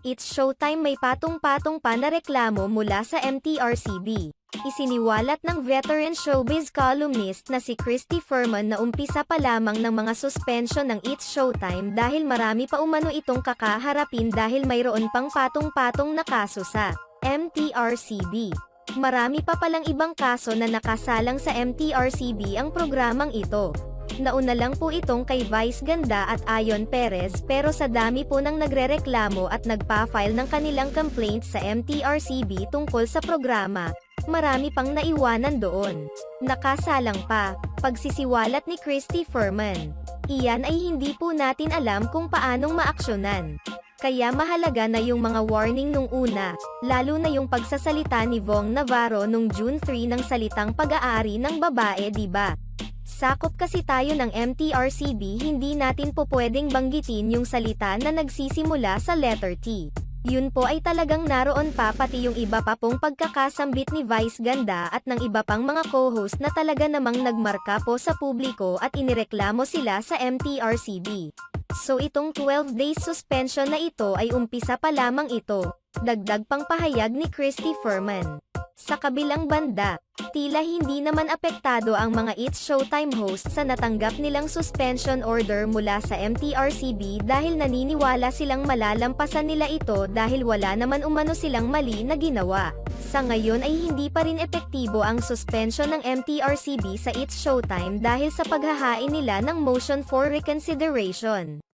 It's Showtime may patong-patong pa na reklamo mula sa MTRCB. Isiniwalat ng veteran showbiz columnist na si Christy Furman na umpisa pa lamang ng mga suspension ng It's Showtime dahil marami pa umano itong kakaharapin dahil mayroon pang patong-patong na kaso sa MTRCB. Marami pa palang ibang kaso na nakasalang sa MTRCB ang programang ito. Nauna lang po itong kay Vice Ganda at Ayon Perez pero sa dami po ng nagrereklamo at nagpa-file ng kanilang complaint sa MTRCB tungkol sa programa, marami pang naiwanan doon. Nakasalang pa, pagsisiwalat ni Christy Furman. Iyan ay hindi po natin alam kung paanong maaksyonan. Kaya mahalaga na yung mga warning nung una, lalo na yung pagsasalita ni Vong Navarro nung June 3 ng salitang pag-aari ng babae, diba? Sakop kasi tayo ng MTRCB, hindi natin po pwedeng banggitin yung salita na nagsisimula sa letter T. Yun po ay talagang naroon pa pati yung iba pa pong pagkakasambit ni Vice Ganda at ng iba pang mga co-host na talaga namang nagmarka po sa publiko at inireklamo sila sa MTRCB. So itong 12 days suspension na ito ay umpisa pa lamang ito, dagdag pang pahayag ni Christy Furman. Sa kabilang banda, tila hindi naman apektado ang mga It's Showtime hosts sa natanggap nilang suspension order mula sa MTRCB dahil naniniwala silang malalampasan nila ito dahil wala naman umano silang mali na ginawa. Sa ngayon ay hindi pa rin epektibo ang suspension ng MTRCB sa It's Showtime dahil sa paghahain nila ng motion for reconsideration.